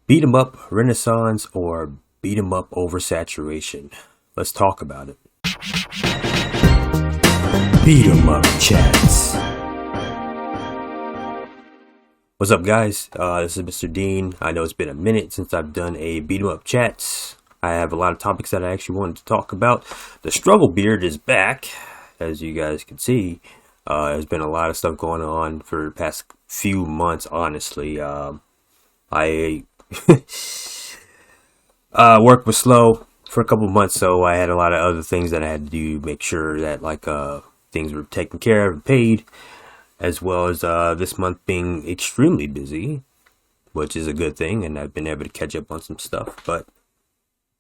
Beat 'em up Renaissance or beat 'em up oversaturation? Let's talk about it. Beat 'em up chats. What's up, guys? This is Mr.Din. I know it's been a minute since I've done a beat 'em up chats. I have a lot of topics that I actually wanted to talk about. The struggle beard is back, as you guys can see. There's been a lot of stuff going on for the past few months, honestly. I work was slow for a couple of months, so I had a lot of other things that I had to do, make sure that things were taken care of and paid, as well as this month being extremely busy, which is a good thing, and I've been able to catch up on some stuff, but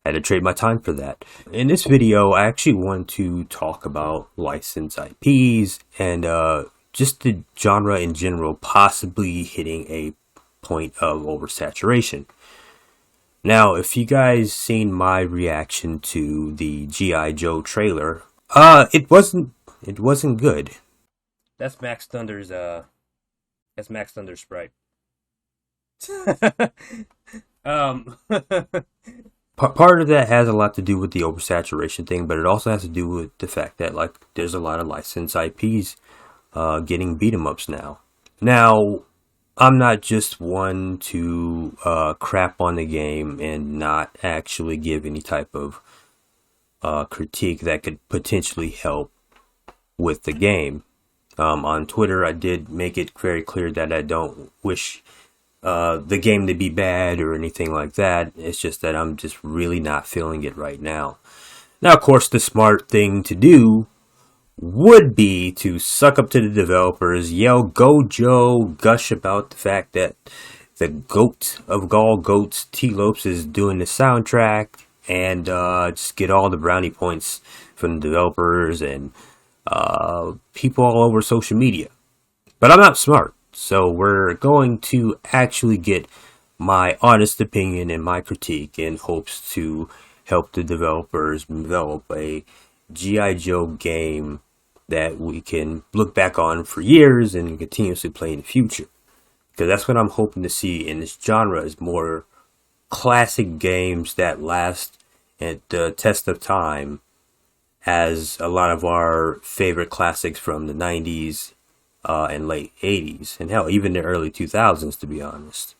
I had to trade my time for that. In this video, I actually want to talk about licensed IPs and just the genre in general possibly hitting a point of oversaturation. Now, if you guys seen my reaction to the G.I. Joe trailer, it wasn't good. That's Max Thunder's sprite. Part of that has a lot to do with the oversaturation thing, but it also has to do with the fact that there's a lot of licensed IPs getting beat 'em ups now. Now, I'm not just one to crap on the game and not actually give any type of critique that could potentially help with the game. On Twitter, I did make it very clear that I don't wish the game to be bad or anything like that. It's just that I'm just really not feeling it right now. Now, of course, the smart thing to do would be to suck up to the developers, yell "Go Joe," gush about the fact that the goat of all goats, T. Lopes, is doing the soundtrack, and just get all the brownie points from the developers and people all over social media. But I'm not smart, so we're going to actually get my honest opinion and my critique in hopes to help the developers develop a G.I. Joe game that we can look back on for years and continuously play in the future. Because that's what I'm hoping to see in this genre, is more classic games that last at the test of time, as a lot of our favorite classics from the 90s and late 80s, and hell, even the early 2000s, to be honest.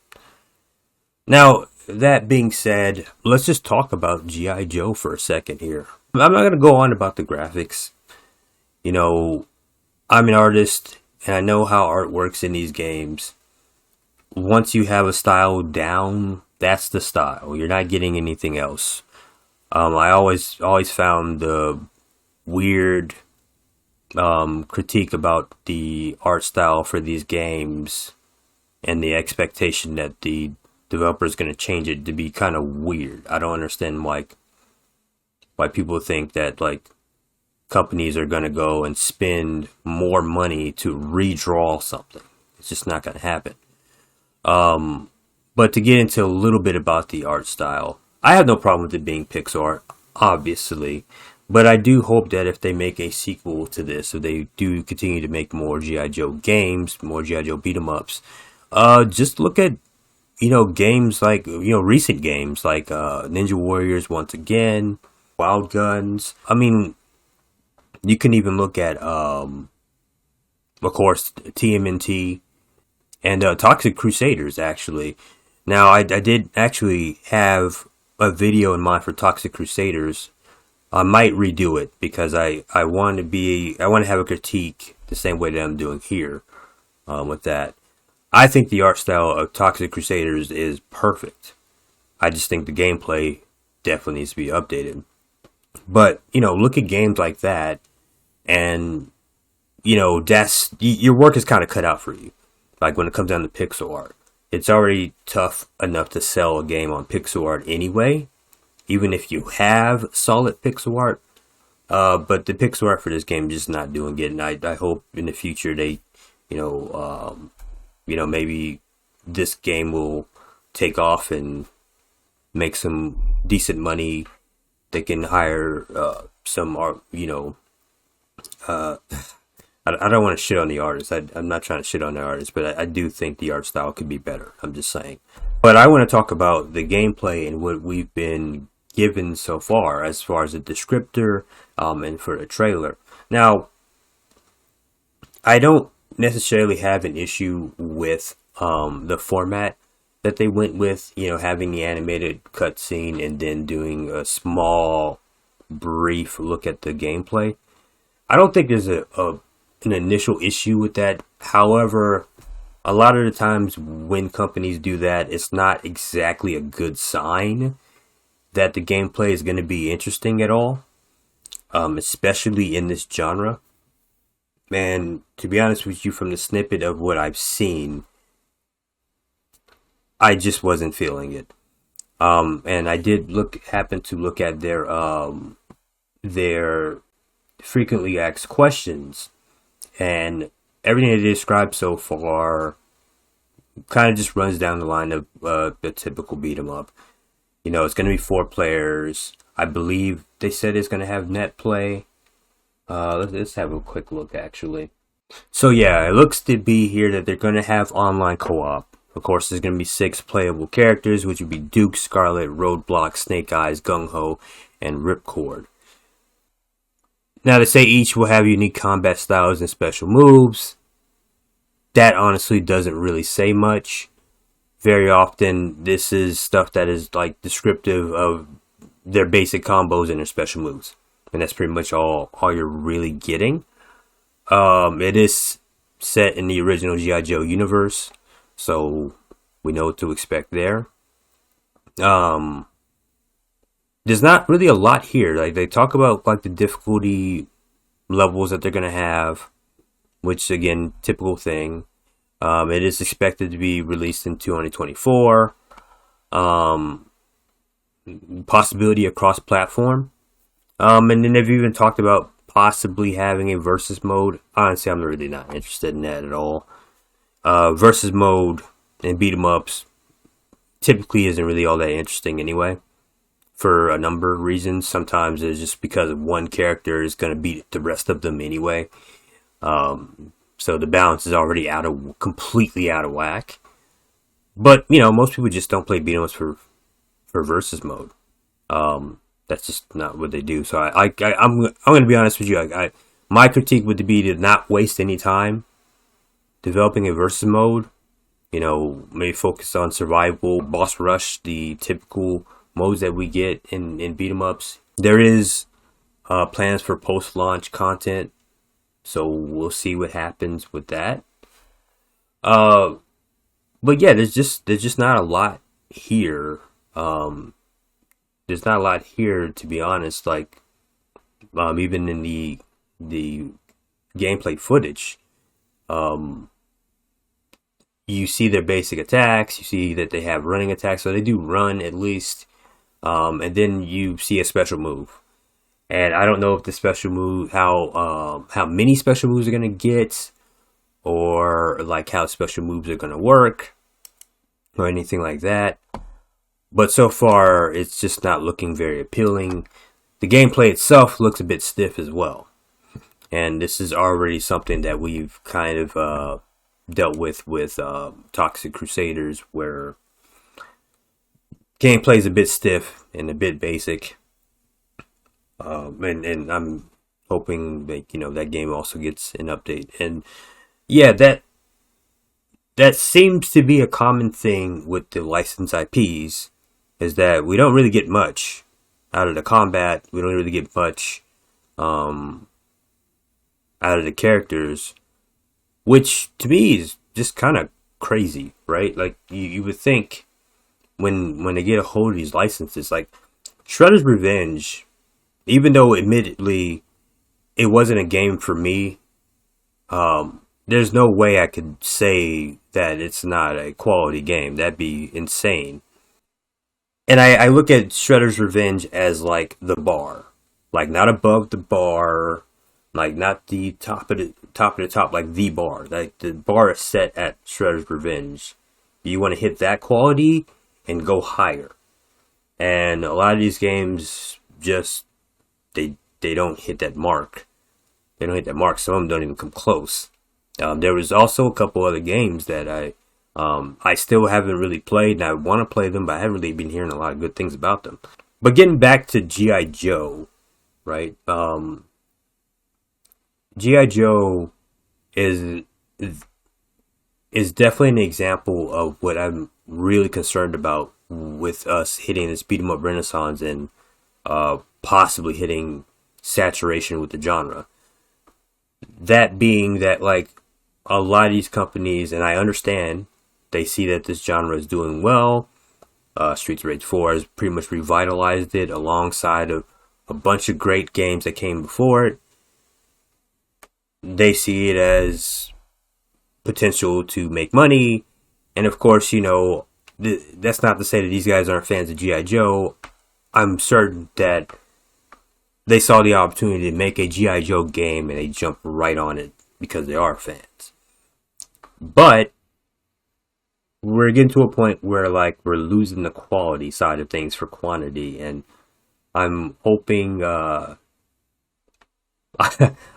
Now, that being said, let's just talk about G.I. Joe for a second here. I'm not going to go on about the graphics. You know, I'm an artist, and I know how art works in these games. Once you have a style down, that's the style. You're not getting anything else. I always found the weird critique about the art style for these games and the expectation that the developer is going to change it to be kind of weird. I don't understand why people think that companies are going to go and spend more money to redraw something. It's just not going to happen. But to get into a little bit about the art style, I have no problem with it being pixel art, obviously. But I do hope that if they make a sequel to this, if they do continue to make more G.I. Joe games, more G.I. Joe beat 'em ups, just look at, games recent games like Ninja Warriors once again, Wild Guns. I mean, you can even look at, of course, TMNT and Toxic Crusaders, actually. Now, I did actually have a video in mind for Toxic Crusaders. I might redo it because I want to have a critique the same way that I'm doing here with that. I think the art style of Toxic Crusaders is perfect. I just think the gameplay definitely needs to be updated. But, look at games like that, and, that's, your work is kind of cut out for you. Like when it comes down to pixel art. It's already tough enough to sell a game on pixel art anyway, even if you have solid pixel art. But the pixel art for this game is just not doing it, and I hope in the future they, maybe this game will take off and make some decent money. They can hire some art, I don't want to shit on the artist. I'm not trying to shit on the artist, but I do think the art style could be better. I'm just saying. But I want to talk about the gameplay and what we've been given so far as the descriptor, and for the trailer. Now, I don't necessarily have an issue with the format that they went with, having the animated cutscene and then doing a small, brief look at the gameplay. I don't think there's an initial issue with that. However, a lot of the times when companies do that, it's not exactly a good sign that the gameplay is going to be interesting at all, especially in this genre. And to be honest with you, from the snippet of what I've seen, I just wasn't feeling it. And I did happen to look at their frequently asked questions, and everything they described so far kind of just runs down the line of the typical beat 'em up. It's going to be 4 players. I believe they said it's going to have net play. Let's have a quick look, actually. So yeah, it looks to be here that they're going to have online co-op. Of course, there's going to be 6 playable characters, which would be Duke, Scarlet, Roadblock, Snake Eyes, Gung Ho, and Ripcord. Now, they say each will have unique combat styles and special moves. That honestly doesn't really say much. Very often, this is stuff that is like descriptive of their basic combos and their special moves. And that's pretty much all you're really getting. It is set in the original G.I. Joe universe, so we know what to expect there. There's not really a lot here. Like, they talk about like the difficulty levels that they're gonna have, which again, typical thing. It is expected to be released in 2024. Possibility across platform. And then they've even talked about possibly having a versus mode. Honestly, I'm really not interested in that at all. Versus mode and beat 'em ups typically isn't really all that interesting anyway, for a number of reasons. Sometimes it's just because one character is going to beat the rest of them anyway. So the balance is already completely out of whack. But, most people just don't play beat 'em ups for versus mode. That's just not what they do. So I'm going to be honest with you. My critique would be to not waste any time developing a versus mode. Maybe focus on survival, boss rush, the typical modes that we get in beat 'em ups. There is plans for post-launch content, so we'll see what happens with that. But yeah, there's just not a lot here. There's not a lot here, to be honest. Like, even in the gameplay footage, you see their basic attacks. You see that they have running attacks, so they do run at least. And then you see a special move, and I don't know if the special move, how many special moves are gonna get, or like how special moves are gonna work, or anything like that. But so far, it's just not looking very appealing. The gameplay itself looks a bit stiff as well. And this is already something that we've kind of dealt with Toxic Crusaders, where gameplay is a bit stiff and a bit basic. And I'm hoping that, that game also gets an update. And yeah, that seems to be a common thing with the licensed IPs, is that we don't really get much out of the combat. We don't really get much out of the characters, which to me is just kind of crazy, right? Like, you would think when they get a hold of these licenses, like Shredder's Revenge, even though admittedly it wasn't a game for me, there's no way I could say that it's not a quality game. That'd be insane. And I look at Shredder's Revenge as like the bar, like not above the bar, like not the top of the top, like the bar. Like the bar is set at Shredder's Revenge. You want to hit that quality and go higher. And a lot of these games just they don't hit that mark. They don't hit that mark. Some of them don't even come close. There was also a couple other games that I still haven't really played, and I want to play them, but I haven't really been hearing a lot of good things about them. But getting back to G.I. Joe, right? G.I. Joe is definitely an example of what I'm really concerned about with us hitting this beat 'em up renaissance and possibly hitting saturation with the genre. That being that, like, a lot of these companies, and I understand, they see that this genre is doing well. Streets of Rage 4 has pretty much revitalized it alongside of a bunch of great games that came before it. They see it as potential to make money. And of course, you know, that's not to say that these guys aren't fans of G.I. Joe. I'm certain that they saw the opportunity to make a G.I. Joe game and they jumped right on it because they are fans. But we're getting to a point where, like, we're losing the quality side of things for quantity, and I'm hoping I'm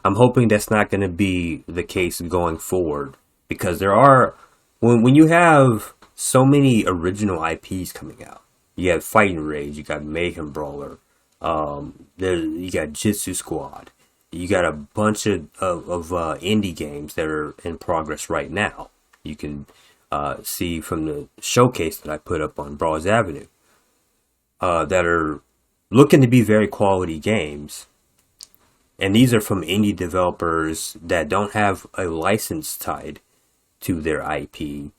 hoping that's not going to be the case going forward, because there are, when you have so many original IPs coming out, you have Fighting Rage, you got Mayhem Brawler, you got Jitsu Squad, you got a bunch of indie games that are in progress right now. You can see from the showcase that I put up on Brawls Avenue that are looking to be very quality games. And these are from indie developers that don't have a license tied to their IP.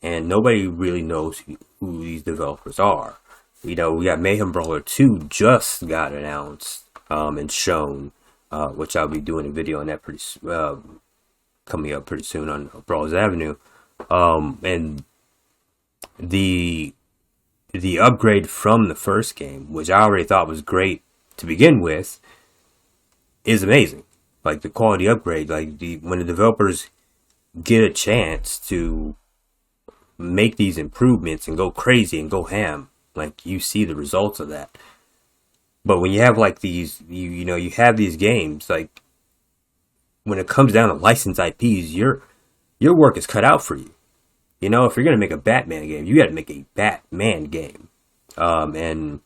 And nobody really knows who these developers are. You know, we got Mayhem Brawler 2 just got announced and shown, which I'll be doing a video on that coming up pretty soon on Brawls Avenue. And the upgrade from the first game, which I already thought was great to begin with, is amazing. Like, the quality upgrade, like when the developers get a chance to make these improvements and go crazy and go ham, like, you see the results of that. But when you have, like, these, you know, you have these games, like, when it comes down to licensed IPs, your work is cut out for you. You know, if you're going to make a Batman game, you got to make a Batman game. And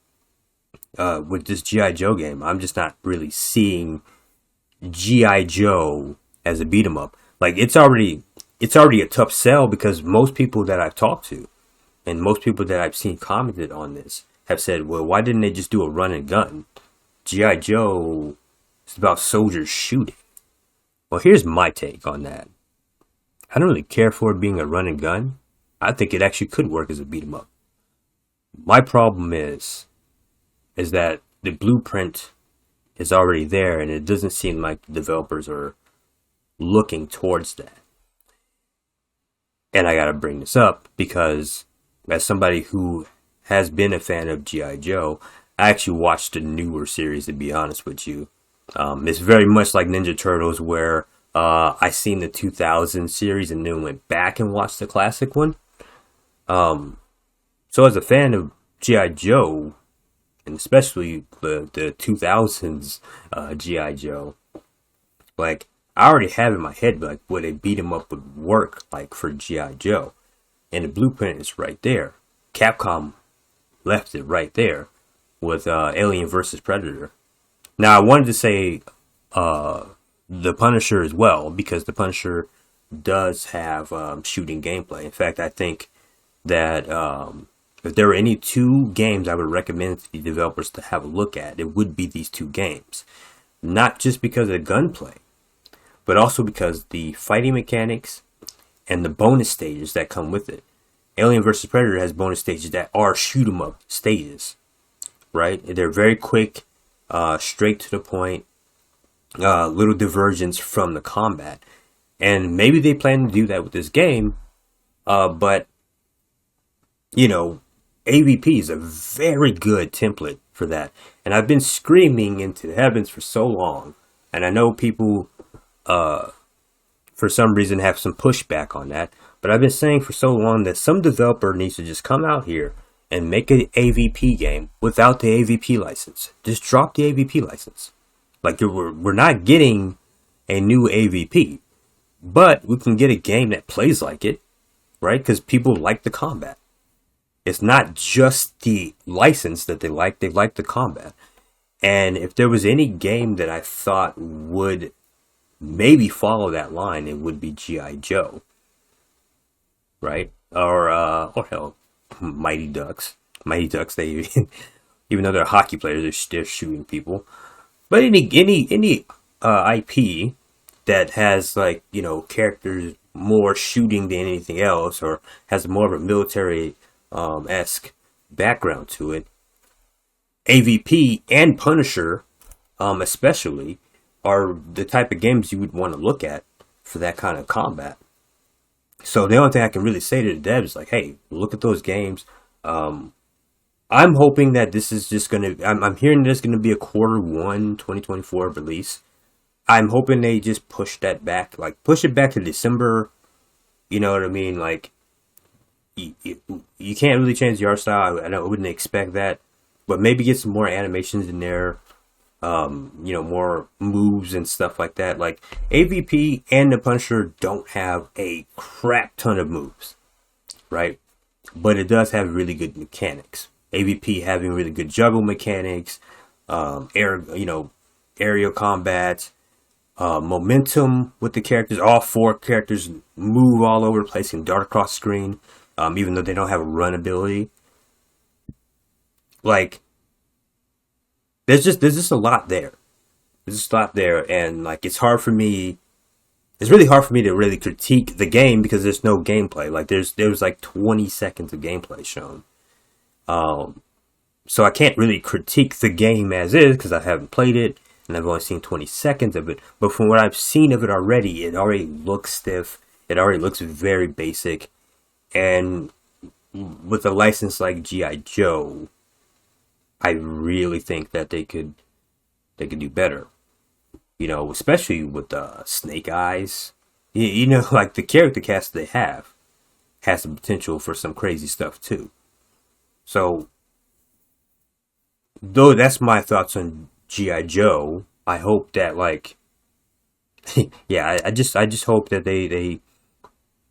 with this G.I. Joe game, I'm just not really seeing G.I. Joe as a beat 'em up. Like, it's already a tough sell, because most people that I've talked to and most people that I've seen commented on this have said, well, why didn't they just do a run and gun? G.I. Joe is about soldiers shooting. Well, here's my take on that. I don't really care for it being a run and gun. I think it actually could work as a beat 'em up. My problem is that the blueprint is already there, and it doesn't seem like the developers are looking towards that. And I gotta bring this up because, as somebody who has been a fan of G.I. Joe, I actually watched the newer series, to be honest with you. It's very much like Ninja Turtles, where I seen the 2000 series and then went back and watched the classic one. So as a fan of G.I. Joe, and especially the 2000s G.I. Joe, like, I already have in my head, like, what a beat 'em up would work like for G.I. Joe. And the blueprint is right there. Capcom left it right there with Alien vs. Predator. Now, I wanted to say the Punisher as well, because the Punisher does have shooting gameplay. In fact, I think that if there were any two games I would recommend to the developers to have a look at, it would be these two games. Not just because of the gunplay, but also because the fighting mechanics and the bonus stages that come with it. Alien vs. Predator has bonus stages that are shoot 'em up stages, right? They're very quick, straight to the point, little divergence from the combat. And maybe they plan to do that with this game, but, you know, AVP is a very good template for that. And I've been screaming into the heavens for so long, and I know people, for some reason, have some pushback on that, but I've been saying for so long that some developer needs to just come out here and make an AVP game without the AVP license. Just drop the AVP license. Like, we're not getting a new AVP. But we can get a game that plays like it, right? Because people like the combat. It's not just the license that they like the combat. And if there was any game that I thought would maybe follow that line, it would be G.I. Joe, right? Or hell, Mighty Ducks. Mighty Ducks, they even though they're hockey players, they're shooting people. But any IP that has, like, you know, characters more shooting than anything else, or has more of a military esque background to it, AVP and Punisher, especially, are the type of games you would want to look at for that kind of combat. So the only thing I can really say to the devs is like, hey, look at those games. I'm hoping that this is just going to, I'm hearing there's going to be a Q1 2024 release. I'm hoping they just push that back, like push it back to December. You know what I mean? Like, you can't really change the art style. I wouldn't expect that, but maybe get some more animations in there. You know, more moves and stuff like that. Like, AVP and the Punisher don't have a crap ton of moves, right? But it does have really good mechanics. AVP having really good juggle mechanics, aerial combat, momentum with the characters. All four characters move all over the place and dart across the screen, even though they don't have a run ability. Like, there's just a lot there. There's just a lot there, and like, it's really hard for me to really critique the game because there's no gameplay. Like, there was like 20 seconds of gameplay shown. So I can't really critique the game as is because I haven't played it and I've only seen 20 seconds of it. But from what I've seen of it already looks stiff. It already looks very basic. And with a license like G.I. Joe, I really think that they could do better. You know, especially with Snake Eyes. You know, like, the character cast they have has the potential for some crazy stuff too. So, though that's my thoughts on G.I. Joe, I hope that, like, yeah, I just hope that they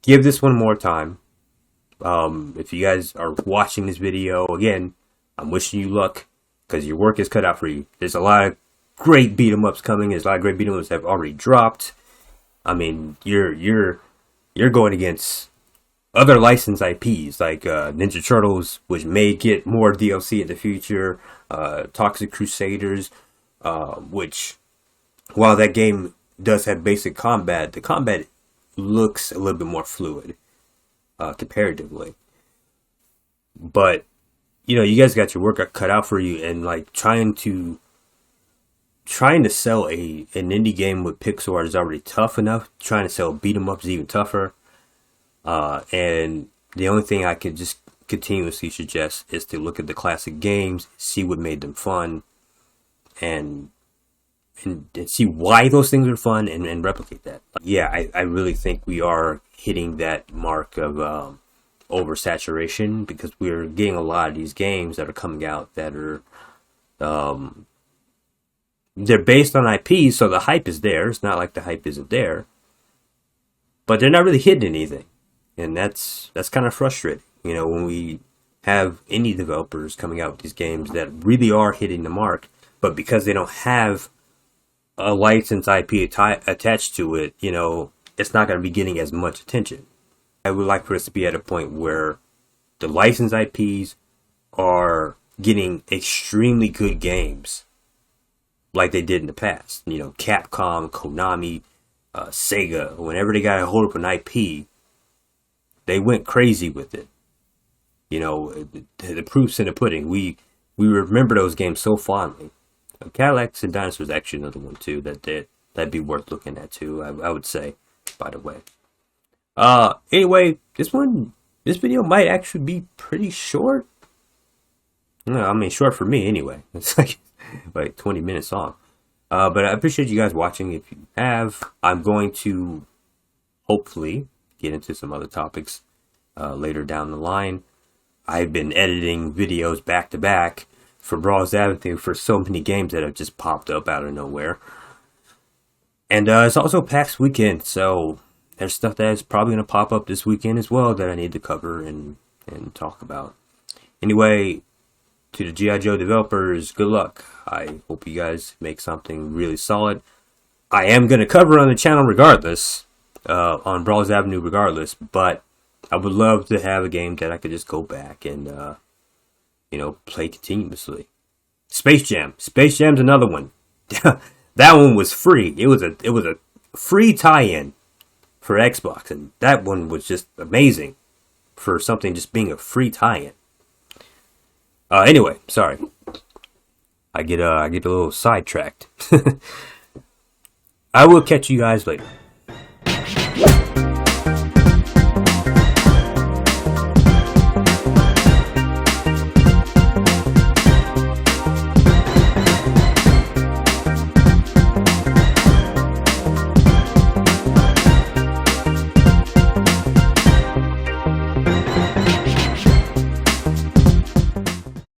give this one more time. If you guys are watching this video, again, I'm wishing you luck because your work is cut out for you. There's a lot of great beat 'em ups coming. There's a lot of great beat 'em ups that have already dropped. I mean, you're going against other licensed IPs like Ninja Turtles, which may get more DLC in the future. Toxic Crusaders, which, while that game does have basic combat, the combat looks a little bit more fluid comparatively. But, you know, you guys got your work cut out for you, and like, trying to sell an indie game with pixel art is already tough enough. Trying to sell beat 'em ups is even tougher. And the only thing I can just continuously suggest is to look at the classic games, see what made them fun, and see why those things are fun, and replicate that. Yeah, I really think we are hitting that mark of oversaturation, because we're getting a lot of these games that are coming out that are they're based on IPs, so the hype is there. It's not like the hype isn't there, but they're not really hitting anything, and that's kind of frustrating. You know, when we have indie developers coming out with these games that really are hitting the mark, but because they don't have a licensed IP attached to it, you know, it's not going to be getting as much attention. I would like for us to be at a point where the licensed IPs are getting extremely good games like they did in the past. You know, Capcom, Konami, Sega, whenever they got a hold of an IP, they went crazy with it. You know, the proof's in the pudding. We remember those games so fondly. Cadillacs and Dinosaurs is actually another one too that'd be worth looking at too. I would say, by the way. Anyway, this video might actually be pretty short. No, I mean, short for me anyway. It's like 20 minutes long. But I appreciate you guys watching. If you have, I'm going to hopefully get into some other topics later down the line. I've been editing videos back to back for Brawl's Avenue for so many games that have just popped up out of nowhere. And it's also PAX weekend, so there's stuff that is probably going to pop up this weekend as well that I need to cover and talk about. Anyway, to the G.I. Joe developers, good luck. I hope you guys make something really solid. I am going to cover on the channel regardless, on Brawls Avenue regardless, but I would love to have a game that I could just go back and, play continuously. Space Jam. Space Jam's another one. That one was free. It was a free tie-in for Xbox, and that one was just amazing for something just being a free tie-in. Anyway, sorry. I get a little sidetracked. I will catch you guys later.